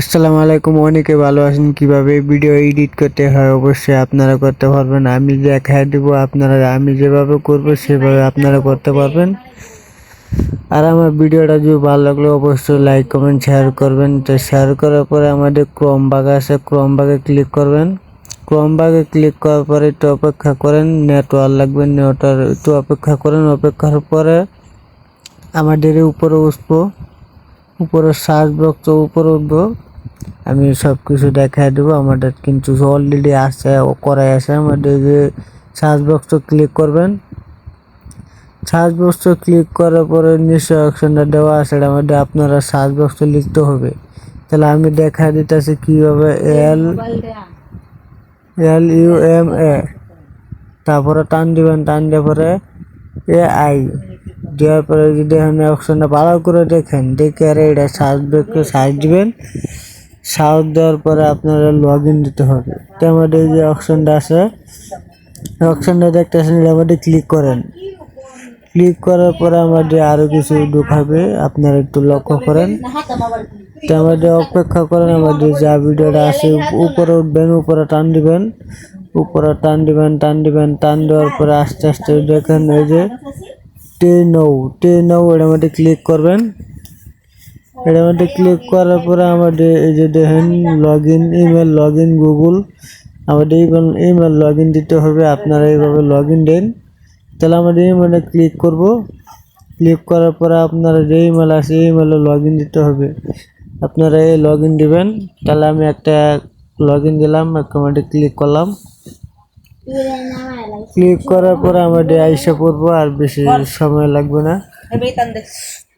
আসসালামু আলাইকুম। অনেকে ভালো আছেন, কিভাবে ভিডিও এডিট করতে হয় অবশ্যই আপনারা করতে পারবেন। আমি দেখায় দিব আপনারা, আমি যেভাবে করব সেভাবে আপনারা করতে পারবেন। আর আমার ভিডিওটা যদি ভালো লাগলে অবশ্যই লাইক কমেন্ট শেয়ার করবেন। তো শেয়ার করার পরে আমাদের ক্রোম বাগ আছে, ক্রোম বাগে ক্লিক করবেন। ক্রোম বাগে ক্লিক করার পরে একটু অপেক্ষা করেন, নেটওয়ার্ক লাগবে, নেটওয়ার্ক একটু অপেক্ষা করেন। অপেক্ষার পরে আমাদের উপরে উঠবো, উপরে সার্চ বক্স উপরে উঠবো। আমি সব কিছু দেখাই দেবো। আমাদের কিন্তু অলরেডি আছে, ও করাই আছে। আমাদের যে সার্চ বক্সটা ক্লিক করবেন, সার্চ বক্সটা ক্লিক করার পরে নিচে অপশনটা দেওয়া আছে, এর মধ্যে আপনারা সার্চ বক্সটা লিখতে হবে। তাহলে আমি দেখাই দিতেছি কীভাবে। LUMA, তারপরে টান দিবেন, টান দেওয়ার পরে AI দেওয়ার পরে যদি এখানে অপশনটা ভালো করে দেখেন, দেখে আর এটা সার্চ বক্সে সার্চ দিবেন। সার্চ দেওয়ার পরে আপনারা লগ ইন দিতে হবে। তো আমাদের এই যে অপশনটা আছে, অপশনটা দেখতেছেন, এর মধ্যে ক্লিক করেন। ক্লিক করার পরে আমাদের আরও কিছু ঢুকাবে, আপনারা একটু লক্ষ্য করেন। তো আমাদের অপেক্ষা করেন। আমাদের যা ভিডিওটা আছে উপরে উঠবেন, উপরে টান দিবেন, উপরে টান দিবেন, টান দিবেন। টান দেওয়ার পরে আস্তে আস্তে দেখেন এই যে টেন এর মধ্যে ক্লিক করবেন। এর মধ্যে ক্লিক করার পরে আমাদের এই যে দেখেন log in, email log in Google, আমাদের ইমেল লগ ইন দিতে হবে। আপনারা এইভাবে লগ ইন দেন। তাহলে আমাদের ইমেলে ক্লিক করব। ক্লিক করার পরে আপনারা যে ইমেল আছে ইমেলে লগ ইন দিতে হবে। আপনারা এই লগ ইন দেবেন। তাহলে আমি একটা লগ ইন দিলাম, আমাদের ক্লিক করলাম। ক্লিক করার পরে আমাদের আইসা পড়বো, আর বেশি সময় লাগবে না।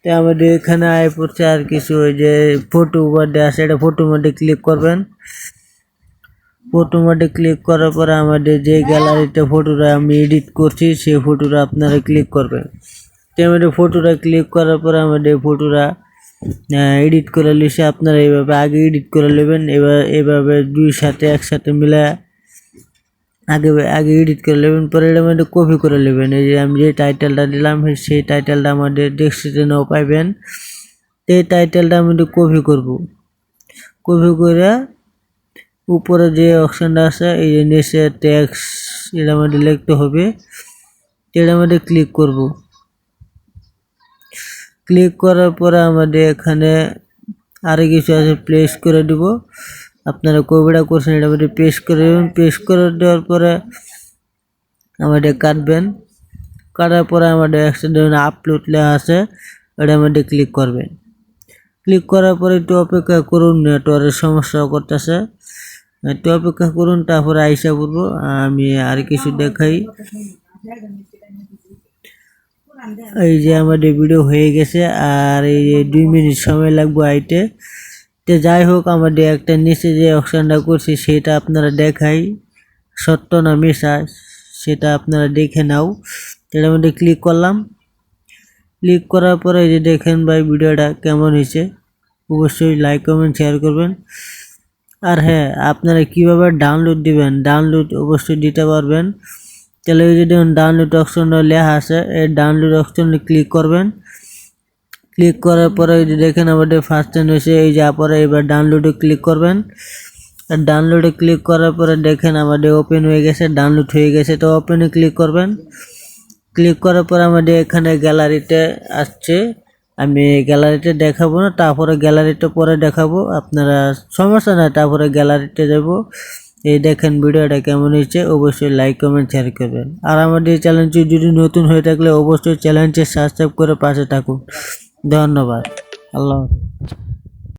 তো আমাদের এখানে আয় পড়ছে আর কিছু, ওই যে ফটো মধ্যে আছে, এটা ফটোর মধ্যে ক্লিক করবেন। ফটোর মধ্যে ক্লিক করার পরে আমাদের যে গ্যালারিতে ফটোটা আমি এডিট করছি সেই ফটোটা আপনারা ক্লিক করবেন। তো আমাদের ফটোটা ক্লিক করার পরে আমাদের ফটোটা এডিট করে লিখে আপনারা এইভাবে আগে এডিট করে নেবেন। এভাবে দুই সাথে একসাথে মিলে আগে এডিট করে নেবেন, পরে এটার মধ্যে কপি করে নেবেন। এই যে আমি যে টাইটেলটা দিলাম সেই টাইটেলটা আমাদের ডেস্ক্রিপশনেও পাইবেন। এই টাইটেলটা আমি কপি করব। কপি করে উপরে যে অপশনটা আছে এই যে নিচে ট্যাক্স, এটার মধ্যে লিখতে হবে। এটার মধ্যে ক্লিক করব। ক্লিক করার পরে আমাদের এখানে আরও কিছু আছে, প্লেস করে দিব। আপনারা কপিটা করছেন এটার মধ্যে পেস্ট করে দেবেন। পেস্ট করে দেওয়ার পরে আমাদের কাটবেন। কাটার পরে আমাদের একসাথে আপলোড লেখা আছে, এটার মধ্যে ক্লিক করবেন। ক্লিক করার পরে একটু অপেক্ষা করুন, নেটওয়ার্কের সমস্যা করতেছে, একটু অপেক্ষা করুন। তারপরে আইসা পড়বো। আমি আর কিছু দেখাই। এই যে আমাদের ভিডিও হয়ে গেছে, আর এই যে 2 মিনিট সময় লাগবে আইতে। তো যাই হোক, আমাদের একটা নিচে যে অপশনটা করছি সেটা আপনারা দেখাই, সত্য না মিশা সেটা আপনারা দেখে নাও। এটার মধ্যে ক্লিক করলাম। ক্লিক করার পরে এই যে দেখেন ভাই ভিডিওটা কেমন হয়েছে, অবশ্যই লাইক কমেন্ট শেয়ার করবেন। আর হ্যাঁ, আপনারা কিভাবে ডাউনলোড দিবেন, ডাউনলোড অবশ্যই দিতে পারবেন। তাহলে এই যে দেখুন ডাউনলোড অপশনটা লেখা আছে, এই ডাউনলোড অপশনে ক্লিক করবেন। ক্লিক করার পরে এই যে দেখেন আমাদের ফার্স্ট টাইম হয়েছে, এই যে পরে এবার ডাউনলোডে ক্লিক করবেন। আর ডাউনলোডে ক্লিক করার পরে দেখেন আমাদের ওপেন হয়ে গেছে, ডাউনলোড হয়ে গেছে। তো ওপেনে ক্লিক করবেন। ক্লিক করার পর আমাদের এখানে গ্যালারিতে আসছে, আমি গ্যালারিতে দেখাবো না, তারপরে গ্যালারিতে পরে দেখাবো, আপনারা সমস্যা নাই। তারপরে গ্যালারিতে যাব। এই দেখেন ভিডিওটা কেমন হয়েছে, অবশ্যই লাইক কমেন্ট শেয়ার করবেন। আর আমাদের চ্যানেলটি যদি নতুন হয়ে থাকলে অবশ্যই চ্যানেলটি সাবস্ক্রাইব করে পাশে থাকুন। ধন্যবাদ। আল্লাহ হাফেজ।